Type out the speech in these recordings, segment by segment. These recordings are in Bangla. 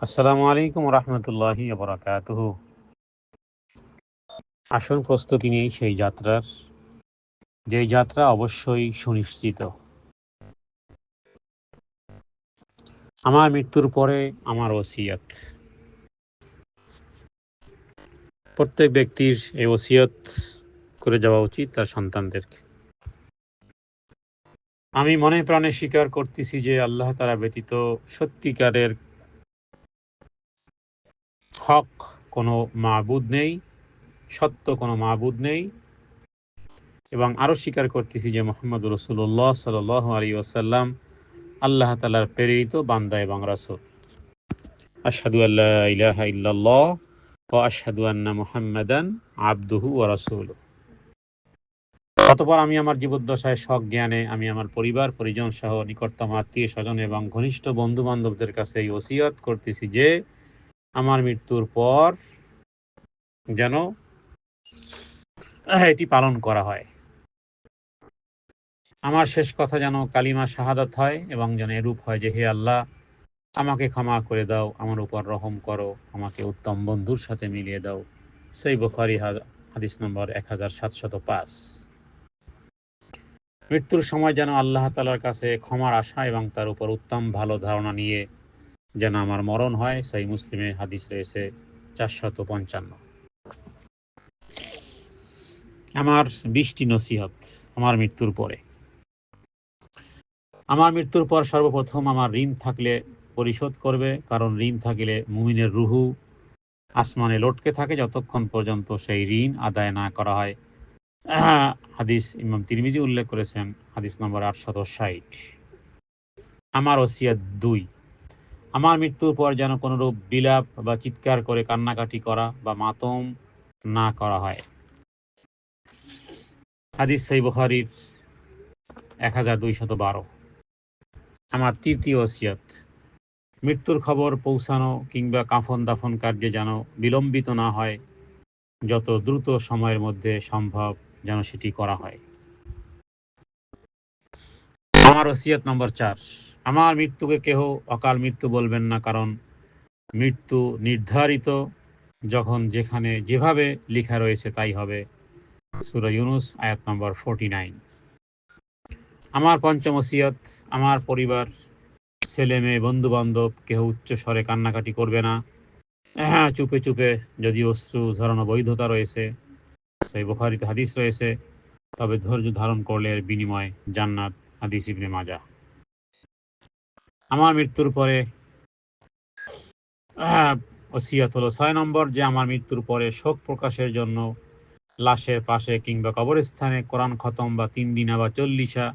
আসসালামু আলাইকুম রহমতুল্লাহি বারাকাতুহু। আসল প্রস্তুতি নেই সেই যাত্রার, যেই যাত্রা অবশ্যই সুনিশ্চিত। আমার মৃত্যুর পরে আমার ওসিয়ত। প্রত্যেক ব্যক্তির এই ওসিয়ত করে যাওয়া উচিত তার সন্তানদেরকে। আমি মনে প্রাণে স্বীকার করতেছি যে আল্লাহ তাআলা ব্যতীত সত্যিকারের হক কোনো মাবুদ নেই, সত্য কোনো মাবুদ নেই, এবং আরও স্বীকার করতেছি যে মুহাম্মদ রাসূলুল্লাহ সাল্লাল্লাহু আলাইহি ওয়াসাল্লাম আল্লাহ তাআলার প্রেরিত বান্দা এবং রাসূল। আশহাদু আল্লা ইলাহা ইল্লাল্লাহ ওয়া আশহাদু আন্না মুহাম্মাদান আবদুহু ওয়া রাসূলুহু। অতঃপর আমি আমার জীবদ্দশায় সজ্ঞানে আমি আমার পরিবার পরিজন সহ নিকটতম আত্মীয় স্বজন এবং ঘনিষ্ঠ বন্ধু বান্ধবদের কাছে এই ওসিয়ত করতেছি যে আমার মৃত্যুর পর যেন এটি পালন করা হয়। আমার শেষ কথা যেন কালিমা শাহাদাত হয় এবং যেন এরূপ হয় যে হে আল্লাহ, আমাকে ক্ষমা করে দাও, আমার উপর রহম করো, আমাকে উত্তম বন্ধুর সাথে মিলিয়ে দাও। সহিহ বুখারী হাদিস নম্বর 1705। মৃত্যুর সময় যেন আল্লাহ তাআলার কাছে ক্ষমার আশা এবং তার উপর উত্তম ভালো ধারণা নিয়ে যেন আমার মরণ হয়। সহিহ মুসলিমে হাদিস রয়েছে 455। আমার 20টি নসিহত আমার মৃত্যুর পরে। আমার মৃত্যুর পর সর্বপ্রথম আমার ঋণ থাকলে পরিশোধ করবে, কারণ ঋণ থাকিলে মুমিনের রুহু আসমানে লটকে থাকে যতক্ষণ পর্যন্ত সেই ঋণ আদায় না করা হয়। হাদিস ইমাম তিরমিজি উল্লেখ করেছেন, হাদিস নম্বর 860। আমার ওসিয়ত 2, আমার মৃত্যুর পর যেন কোনরূপ বিলাপ বা চিৎকার করে কান্নাকাটি করা বা মাতম না করা হয়। হাদিস সহিহ বুখারীর 1212। আমার তৃতীয় ওসিয়ত, মৃত্যুর খবর পৌঁছানো কিংবা কাফন দাফন কার্যে যেন বিলম্বিত না হয়, যত দ্রুত সময়ের মধ্যে সম্ভব যেন সেটি করা হয়। আমার ওসিয়ত নম্বর 4, আমার মৃত্যুকে কেহ অকাল মৃত্যু বলবেন না, কারণ মৃত্যু নির্ধারিত, যখন যেখানে যেভাবে লেখা রয়েছে তাই হবে। সূরা ইউনূস আয়াত নম্বর 49। আমার পঞ্চম ওসিয়ত, আমার পরিবার, ছেলে মেয়ে বন্ধু বান্ধব কেহ উচ্চ স্বরে কান্নাকাটি করবে না। চুপে চুপে যদি অশ্রু ঝরানো বৈধতা রয়েছে, সহিহ বুখারীতে হাদিস রয়েছে, তবে ধৈর্য ধারণ করলে এর বিনিময় জান্নাত। হাদিস ইবনে মাজাহ। আমার মৃত্যুর পরে ওসিয়ত হলো 6 নম্বর, যে আমার মৃত্যুর পরে শোক প্রকাশের জন্য লাশের পাশে কিংবা কবরস্থানে কোরআন খতম বা 3 দিনা বা 40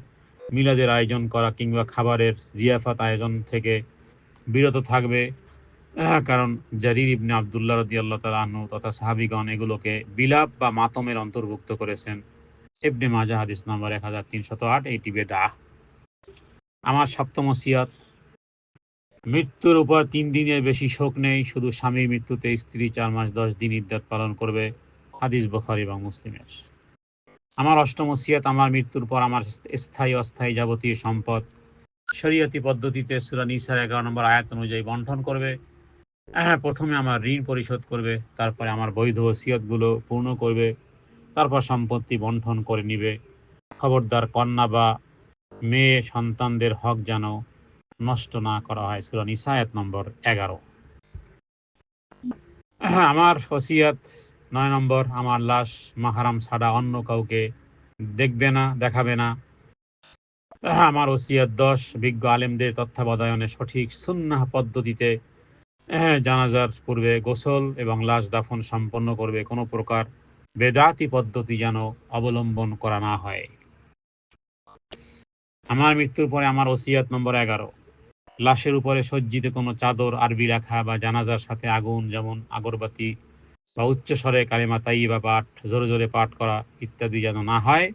মিলাদের আয়োজন করা কিংবা খাবারের জিয়াফাত আয়োজন থেকে বিরত থাকবে। কারণ জারির ইবনে আব্দুল্লাহ রাদিয়াল্লাহু তাআলা আনহু তথা সাহাবীগণ এগুলোকে বিলাপ বা মাতমের অন্তর্ভুক্ত করেছেন। ইবনে মাজাহ হাদিস নম্বর 1308। এটি বেদাহ। আমার সপ্তম ওসিয়ত, মৃত্যুর উপর 3 দিনের বেশি শোক নেই, শুধু স্বামীর মৃত্যুতে স্ত্রী 4 মাস 10 দিন ইদ্যত পালন করবে। হাদিস বুখারী এবং মুসলিমের। আমার অষ্টম ওসিয়ত, আমার মৃত্যুর পর আমার স্থায়ী অস্থায়ী যাবতীয় সম্পদ শরীয়তি পদ্ধতিতে সূরা নিসার 11 নম্বর আয়াত অনুযায়ী বন্টন করবে। প্রথমে আমার ঋণ পরিশোধ করবে, তারপরে আমার বৈধ ওসিয়তগুলো পূর্ণ করবে, তারপর সম্পত্তি বন্টন করে নিবে। খবরদার কন্যা বা মেয়ে সন্তানদের হক যেন নষ্ট না করা হয়। সূরা নিসা আয়াত নম্বর 11। আমার ওসিয়ত 9 নম্বর, আমার লাশ মাহরাম ছাড়া অন্য কাউকে দেখবে না, দেখাবে না। আমার ওসিয়ত 10, বিজ্ঞ আলেমদের তত্ত্বাবধানে সঠিক সুন্নাহ পদ্ধতিতে জানাজার পূর্বে গোসল এবং লাশ দাফন সম্পন্ন করবে। কোনো প্রকার বেদাতি পদ্ধতি যেন অবলম্বন করা না হয়। আমার মৃত্যুর পরে আমার ওসিয়ত নম্বর 11, লাশের উপরে সজ্জিত কোনো চাদর আরবি রাখা বা জানাজার সাথে আগুন, যেমন আগরবাতি বা উচ্চস্বরে কালিমা তাইয়্যিবা পাঠ, জোরে জোরে পাঠ করা ইত্যাদি যেন না হয়,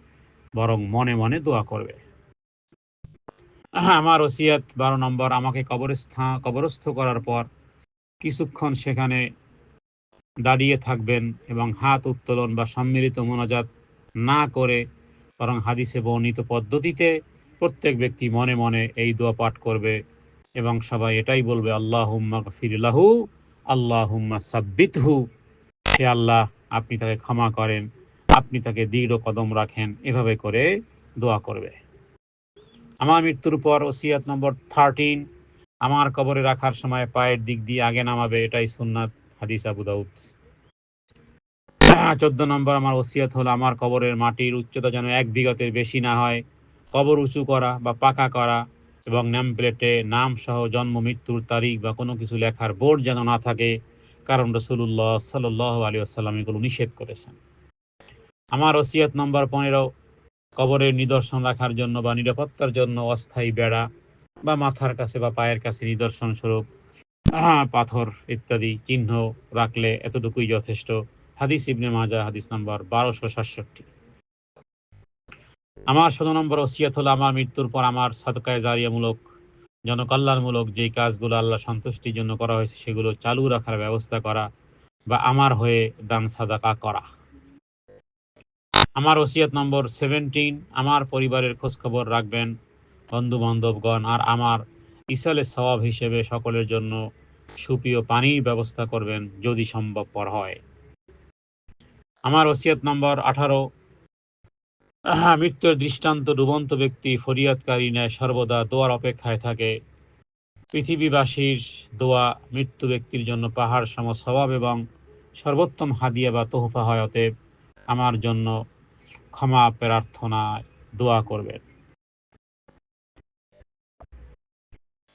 বরং মনে মনে দোয়া করবে। আমার ওসিয়ত 12 নম্বর, আমাকে কবরস্থ করার পর কিছুক্ষণ সেখানে দাঁড়িয়ে থাকবেন এবং হাত উত্তোলন বা সম্মিলিত মোনাজাত না করে, বরং হাদিসে বর্ণিত পদ্ধতিতে প্রত্যেক ব্যক্তি মনে মনে এই দোয়া পাঠ করবে। এবং সবাই এটাই বলবে আল্লাহুম্মা গফির লাহু, আল্লাহুম্মা সাব্বিতহু, হে আল্লাহ আপনি তাকে ক্ষমা করেন, আপনি তাকে দৃঢ় কদম রাখেন, এভাবে করে দোয়া করবে। আমার মৃত্যুর পর ওসিয়াত নম্বর 13, আমার কবরে রাখার সময় পায়ের দিক দিয়ে আগে নামাবে, এটাই সুন্নাত, হাদিস আবু দাউদ। 14 নম্বর আমার ওসিয়াত হলো আমার কবরের মাটির উচ্চতা যেন 1 বিঘাতের বেশি না হয়, কবর উঁচু করা বা পাকা করা এবং নেম প্লেটে নাম সহ জন্ম মৃত্যুর তারিখ বা কোনো কিছু লেখার বোর্ড যেন না থাকে, কারণ রাসূলুল্লাহ সাল্লাল্লাহু আলাইহি ওয়াসাল্লাম এগুলো নিষেধ করেছেন। আমার ওসিয়াত নম্বর 15, কবরের নিদর্শন রাখার জন্য বা নিরাপত্তার জন্য অস্থায়ী বেড়া বা মাথার কাছে বা পায়ের কাছে নিদর্শন স্বরূপ পাথর ইত্যাদি চিহ্ন রাখলে এতটুকুই যথেষ্ট। হাদিস ইবনে মাজাহ, হাদিস নাম্বার 1267। আমার 16 নম্বর ওসিয়ত হলো আমার মৃত্যুর পর আমার সাদকায়ে জারিয়ামূলক, জনকল্যাণমূলক যেই কাজগুলো আল্লাহ সন্তুষ্টির জন্য করা হয়েছে সেগুলো চালু রাখার ব্যবস্থা করা বা আমার হয়ে দান সাদাকা করা। আমার ওসিয়ত নম্বর 17, আমার পরিবারের খোঁজখবর রাখবেন, বন্ধু বান্ধবগণ, আর আমার ইসালে সওয়াব হিসেবে সকলের জন্য সুপেয় পানির ব্যবস্থা করবেন যদি সম্ভবপর হয়। আমার ওসিয়ত নম্বর 18, মৃত্যুর দৃষ্টান্ত ডুবন্ত ব্যক্তি ফরিয়াদকারী ন্যায় সর্বদা দোয়ার অপেক্ষায় থাকে। পৃথিবীবাসীর দোয়া মৃত্যু ব্যক্তির জন্য পাহাড় সম সওয়াব এবং সর্বোত্তম হাদিয়া বা তোহফা হয়, অতএব আমার জন্য ক্ষমা প্রার্থনায় দোয়া করবেন।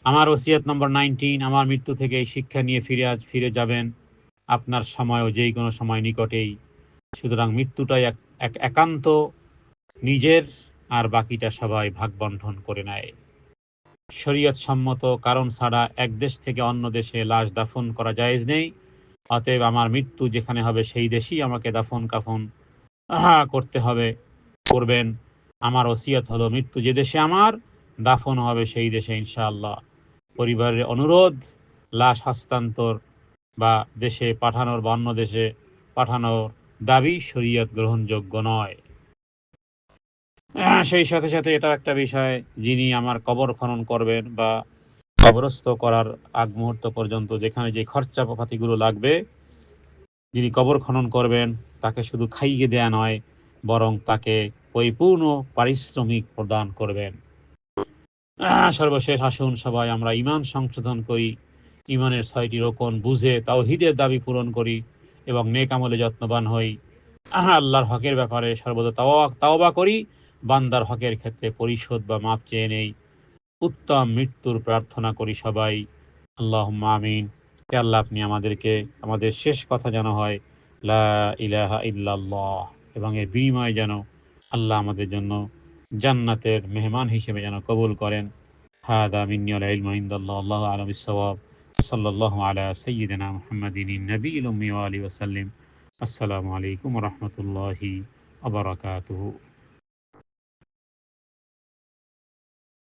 আমার ওসিয়ত নম্বর 19, আমার মৃত্যু থেকে এই শিক্ষা নিয়ে ফিরে যাবেন, আপনার সময়ও যেই কোনো সময় নিকটেই, সুতরাং মৃত্যুটাই এক একান্ত নিজের, আর বাকিটা সবাই ভাগ বন্টন করে নেয়। শরীয়ত সম্মত কারণ ছাড়া এক দেশ থেকে অন্য দেশে লাশ দাফন করা জায়েজ নেই, অতএব আমার মৃত্যু যেখানে হবে সেই দেশেই আমাকে দাফন কাফন করতে হবে, করবেন। আমার ওসিয়ত হলো মৃত্যু যে দেশে আমার, দাফন হবে সেই দেশে ইনশাআল্লাহ। পরিবারের অনুরোধ, লাশ হস্তান্তর বা দেশে পাঠানোর বা অন্য দেশে পাঠানোর দাবি শরীয়ত গ্রহণযোগ্য নয়। সেই সাথে সাথে এটা একটা বিষয়, যিনি আমার কবর খনন করবেন বা কবরস্থ করার আগ মুহূর্ত পর্যন্ত যেখানে যে খরচাপাতিগুলো লাগবে, যিনি কবর খনন করবেন তাকে শুধু খাইয়ে দেয়া নয়, বরং তাকে পরিপূর্ণ পারিশ্রমিক প্রদান করবেন। সর্বশেষ আসুন সবাই আমরা ঈমান সংশোধন করি, ঈমানের 6টি রোকন বুঝে তাওহীদের দাবি পূরণ করি এবং নেক আমলে যত্নবান হই। আল্লাহর হকের ব্যাপারে সর্বদা তাওবা করি, বান্দার হকের ক্ষেত্রে পরিশোধ বা মাপ চেয়ে নেই, উত্তম মৃত্যুর প্রার্থনা করি সবাই। আল্লাহুম্মা আমিন। হে আল্লাহ আপনি আমাদেরকে, আমাদের শেষ কথা যেন হয় লা ইলাহা ইল্লাল্লাহ, এবং এর বিনিময়ে যেন আল্লাহ আমাদের জন্য জান্নাতের মেহমান হিসেবে যেন কবুল করেন। হাদা মিন্নি ওয়াল ইলমু ইনদাল্লাহ, আল্লাহু আ'লাম বিস-সাওয়াব। সাল্লাল্লাহু আলা সাইয়্যিদিনা মুহাম্মাদিন নবিয়্যিল উম্মি ওয়া আলিহি ওয়া সাল্লিম। আসসালামু আলাইকুম ওয়া রাহমাতুল্লাহি ওয়া বারাকাতুহু।